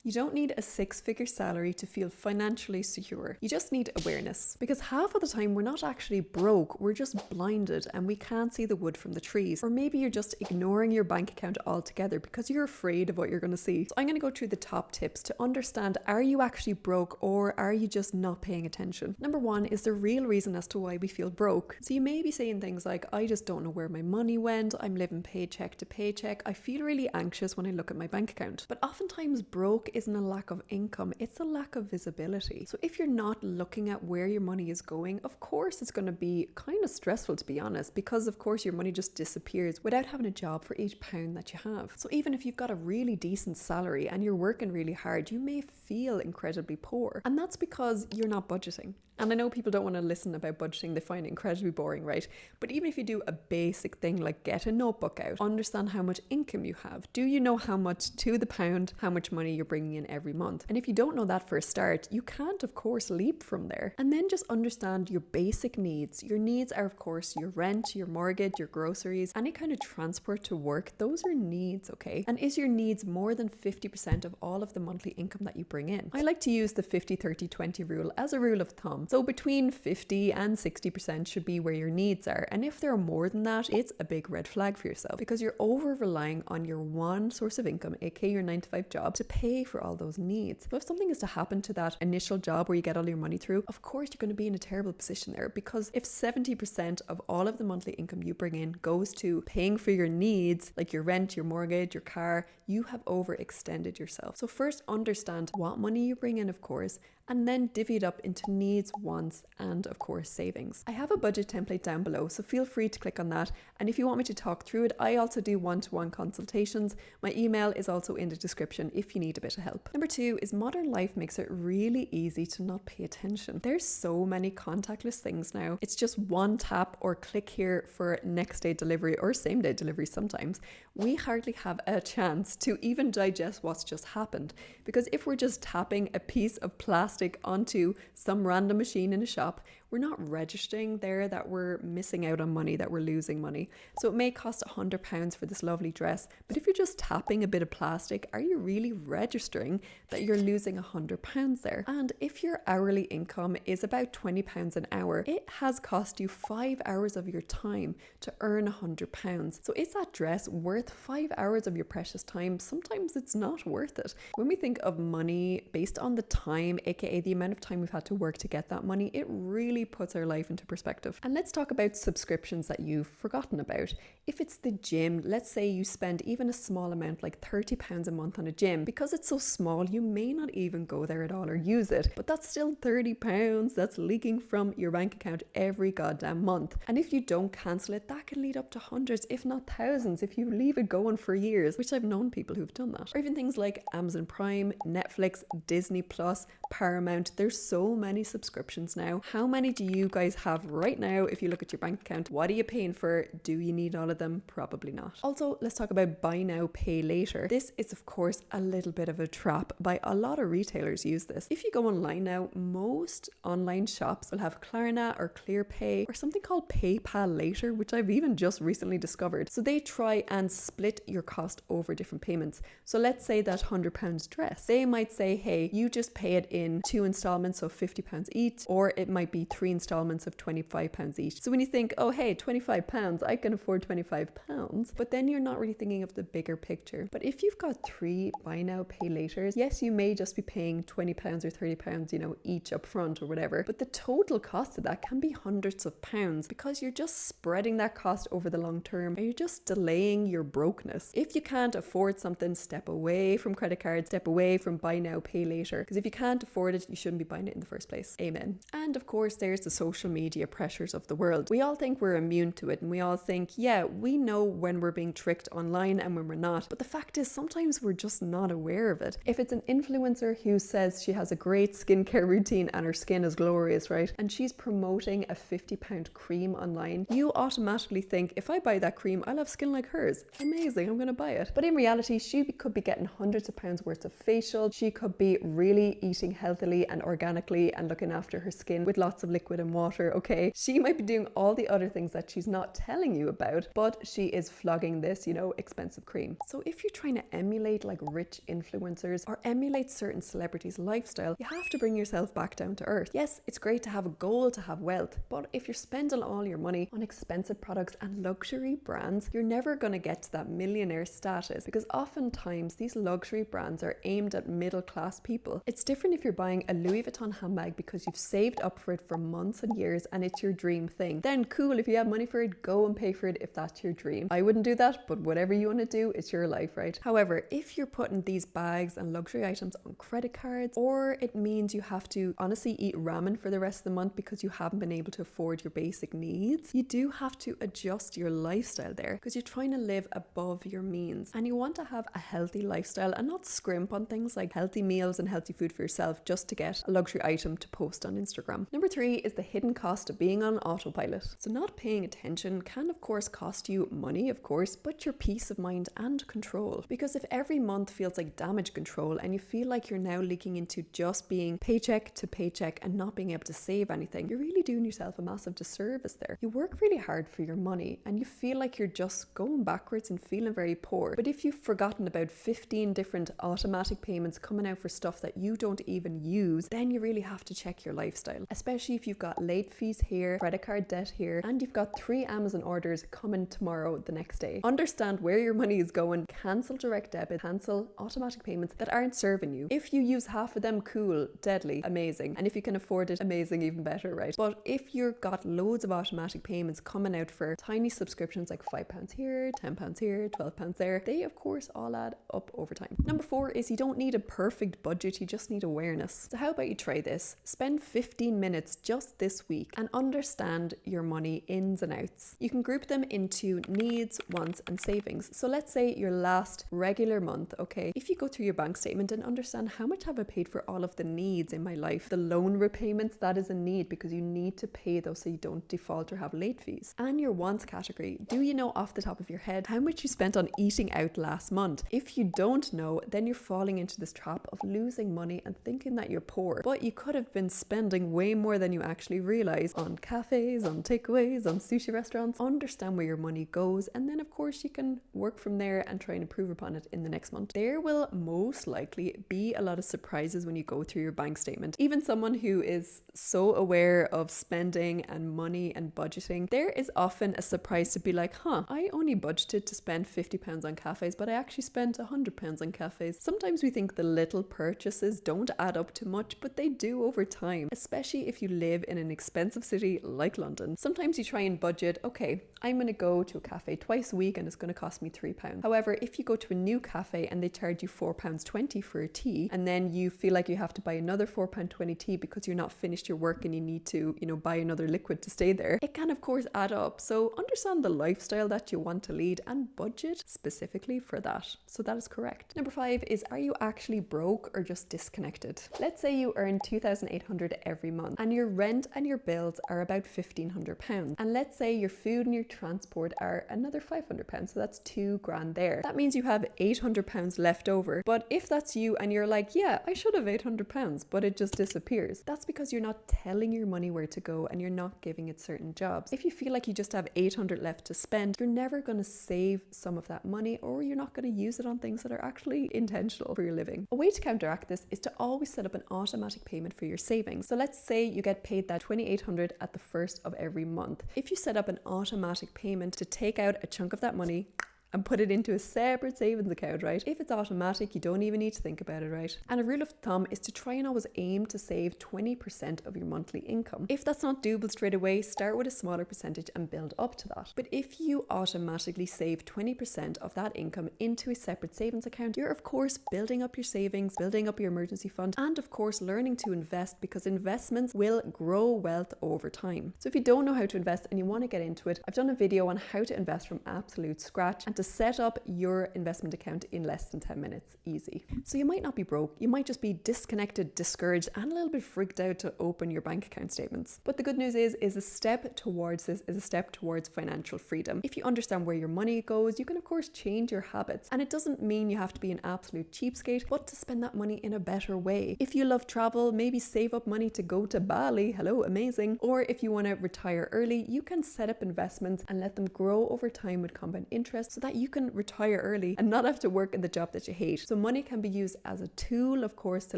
You don't need a six-figure salary to feel financially secure. You just need awareness. Because half of the time we're not actually broke, we're just blinded and we can't see the wood from the trees. Or maybe you're just ignoring your bank account altogether because you're afraid of what you're going to see. So I'm going to go through the top tips to understand, are you actually broke or are you just not paying attention? Number one is the real reason as to why we feel broke. So you may be saying things like, I just don't know where my money went, I'm living paycheck to paycheck, I feel really anxious when I look at my bank account. But oftentimes broke isn't a lack of income, it's a lack of visibility. So if you're not looking at where your money is going, of course it's going to be kind of stressful, to be honest, because of course your money just disappears without having a job for each pound that you have. So even if you've got a really decent salary and you're working really hard, you may feel incredibly poor. And that's because you're not budgeting. And I know people don't want to listen about budgeting, they find it incredibly boring, right? But even if you do a basic thing like get a notebook out, understand how much income you have. Do you know how much to the pound, how much money you're bringing in every month? And if you don't know that for a start, you can't of course leap from there. And then just understand your basic needs. Your needs are of course your rent, your mortgage, your groceries, any kind of transport to work. Those are needs, okay? And is your needs more than 50% of all of the monthly income that you bring in? I like to use the 50-30-20 rule as a rule of thumb. So between 50 and 60% should be where your needs are. And if there are more than that, it's a big red flag for yourself because you're over relying on your one source of income, aka your 9-to-5 job, to pay for all those needs. So if something is to happen to that initial job where you get all your money through, of course you're going to be in a terrible position there, because if 70% of all of the monthly income you bring in goes to paying for your needs, like your rent, your mortgage, your car, you have overextended yourself. So first understand what money you bring in, of course, and then divvy it up into needs, wants, and of course savings. I have a budget template down below, so feel free to click on that. And if you want me to talk through it, I also do one-to-one consultations. My email is also in the description if you need a bit of help. Number two is modern life makes it really easy to not pay attention. There's so many contactless things now. It's just one tap or click here for next day delivery or same day delivery sometimes. We hardly have a chance to even digest what's just happened, because if we're just tapping a piece of plastic onto some random machine in a shop, we're not registering there that we're missing out on money, that we're losing money. So it may cost £100 for this lovely dress, but if you're just tapping a bit of plastic, are you really registering that you're losing £100 there? And if your hourly income is about £20 an hour, it has cost you 5 hours of your time to earn £100. So is that dress worth 5 hours of your precious time? Sometimes it's not worth it. When we think of money based on the time, aka the amount of time we've had to work to get that money, it really puts our life into perspective. And let's talk about subscriptions that you've forgotten about. If it's the gym, let's say you spend even a small amount like £30 a month on a gym. Because it's so small, you may not even go there at all or use it, but that's still £30 that's leaking from your bank account every goddamn month. And if you don't cancel it, that can lead up to hundreds, if not thousands, if you leave it going for years, which I've known people who've done that. Or even things like Amazon Prime, Netflix, Disney Plus, Paramount. There's so many subscriptions now. How many do you guys have right now? If you look at your bank account, what are you paying for? Do you need all of them? Probably not. Also, let's talk about buy now, pay later. This is of course a little bit of a trap. By a lot of retailers use this. If you go online now, most online shops will have Klarna or ClearPay or something called PayPal later, which I've even just recently discovered. So they try and split your cost over different payments. So let's say that £100 dress, they might say, hey, you just pay it in 2 installments of £50 each, or it might be 3 installments of £25 each. So when you think, oh hey, £25, I can afford £25, but then you're not really thinking of the bigger picture. But if you've got 3 buy now, pay laters, yes, you may just be paying £20 or £30, you know, each up front or whatever, but the total cost of that can be hundreds of pounds because you're just spreading that cost over the long term, and you're just delaying your brokenness. If you can't afford something, step away from credit cards, step away from buy now, pay later, because if you can't afford it, you shouldn't be buying it in the first place. Amen. And of course, there's the social media pressures of the world. We all think we're immune to it, and we all think, yeah, we know when we're being tricked online and when we're not. But the fact is, sometimes we're just not aware of it. If it's an influencer who says she has a great skincare routine and her skin is glorious, right? And she's promoting a £50 cream online, you automatically think, if I buy that cream, I'll have skin like hers. Amazing, I'm gonna buy it. But in reality, she could be getting hundreds of pounds worth of facial. She could be really eating healthily and organically and looking after her skin with lots of liquid and water, okay? She might be doing all the other things that she's not telling you about, but she is flogging this, you know, expensive cream. So if you're trying to emulate like rich influencers influencers or emulate certain celebrities' lifestyle, you have to bring yourself back down to earth. Yes, it's great to have a goal to have wealth, but if you're spending all your money on expensive products and luxury brands, you're never going to get to that millionaire status, because oftentimes these luxury brands are aimed at middle class people. It's different if you're buying a Louis Vuitton handbag because you've saved up for it for months and years and it's your dream thing. Then cool, if you have money for it, go and pay for it if that's your dream. I wouldn't do that, but whatever you want to do, it's your life, right? However, if you're putting these bags and luxury items on credit cards, or it means you have to honestly eat ramen for the rest of the month because you haven't been able to afford your basic needs, you do have to adjust your lifestyle there, because you're trying to live above your means and you want to have a healthy lifestyle and not scrimp on things like healthy meals and healthy food for yourself just to get a luxury item to post on Instagram. Number 3 is the hidden cost of being on autopilot. So not paying attention can of course cost you money, of course, but your peace of mind and control. Because if every month feels like damage control and you feel like you're now leaking into just being paycheck to paycheck and not being able to save anything, you're really doing yourself a massive disservice there. You work really hard for your money and you feel like you're just going backwards and feeling very poor. But if you've forgotten about 15 different automatic payments coming out for stuff that you don't even use, then you really have to check your lifestyle. Especially if you've got late fees here, credit card debt here, and you've got 3 Amazon orders coming tomorrow the next day. Understand where your money is going, cancel direct debit, cancel automatic payments that aren't serving you. If you use half of them, cool, deadly, amazing. And if you can afford it, amazing, even better, right? But if you've got loads of automatic payments coming out for tiny subscriptions like £5 here, £10 here, £12 there, they of course all add up over time. Number 4 is you don't need a perfect budget, you just need awareness. So how about you try this? Spend 15 minutes just this week and understand your money ins and outs. You can group them into needs, wants, and savings. So let's say your last regular month, okay? If you go through your bank statement and understand how much have I paid for all of the needs in my life, the loan repayments, that is a need because you need to pay those so you don't default or have late fees. And your wants category, do you know off the top of your head how much you spent on eating out last month? If you don't know, then you're falling into this trap of losing money and thinking that you're poor, but you could have been spending way more than you actually realize on cafes, on takeaways, on sushi restaurants. Understand where your money goes, and then of course you can work from there and try and improve upon it in the next month. There will most likely be a lot of surprises when you go through your bank statement. Even someone who is so aware of spending and money and budgeting, there is often a surprise to be like, I only budgeted to spend £50 on cafes, but I actually spent £100 on cafes. Sometimes we think the little purchases don't add up to much, but they do over time, especially if you live in an expensive city like London. Sometimes you try and budget, okay, I'm going to go to a cafe twice a week and it's going to cost me £3. However, if you go to a new cafe and they charge you £4.20 for a tea, and then you feel like you have to buy another £4.20 tea because you're not finished your work and you need to, buy another liquid to stay there, it can of course add up. So understand the lifestyle that you want to lead and budget specifically for that. So that is correct. Number 5 is, are you actually broke or just disconnected? Let's say you earn £2,800 every month and your rent and your bills are about £1,500. And let's say your food and your transport are another £500. So that's £2,000 there. That means you have £800 left over. But if that's you and you're like, yeah, I should have £800, but it just disappears, that's because you're not telling your money where to go and you're not giving it certain jobs. If you feel like you just have £800 left to spend, you're never going to save some of that money, or you're not going to use it on things that are actually intentional for your living. A way to counteract this is to always set up an automatic payment for your savings. So let's say you get paid that $2,800 at the first of every month. If you set up an automatic payment to take out a chunk of that money and put it into a separate savings account, right? If it's automatic, you don't even need to think about it, right? And a rule of thumb is to try and always aim to save 20% of your monthly income. If that's not doable straight away, start with a smaller percentage and build up to that. But if you automatically save 20% of that income into a separate savings account, you're of course building up your savings, building up your emergency fund, and of course learning to invest, because investments will grow wealth over time. So if you don't know how to invest and you want to get into it, I've done a video on how to invest from absolute scratch and to set up your investment account in less than 10 minutes, easy. So you might not be broke, you might just be disconnected, discouraged, and a little bit freaked out to open your bank account statements. But the good news is a step towards this is a step towards financial freedom. If you understand where your money goes, you can of course change your habits. And it doesn't mean you have to be an absolute cheapskate, but to spend that money in a better way. If you love travel, maybe save up money to go to Bali, hello, amazing. Or if you want to retire early, you can set up investments and let them grow over time with compound interest, so that you can retire early and not have to work in the job that you hate. So money can be used as a tool, of course, to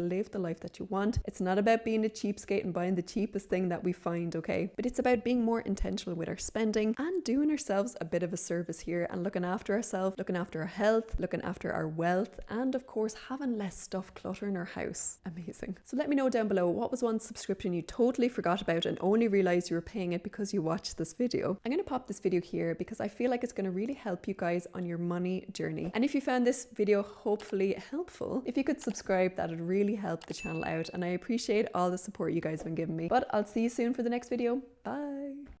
live the life that you want. It's not about being a cheapskate and buying the cheapest thing that we find, okay? But it's about being more intentional with our spending and doing ourselves a bit of a service here and looking after ourselves, looking after our health, looking after our wealth, and of course, having less stuff cluttering our house. Amazing. So let me know down below, what was one subscription you totally forgot about and only realized you were paying it because you watched this video? I'm going to pop this video here because I feel like it's going to really help you guys on your money journey. And if you found this video hopefully helpful, if you could subscribe, that would really help the channel out, and I appreciate all the support you guys have been giving me. But I'll see you soon for the next video. Bye.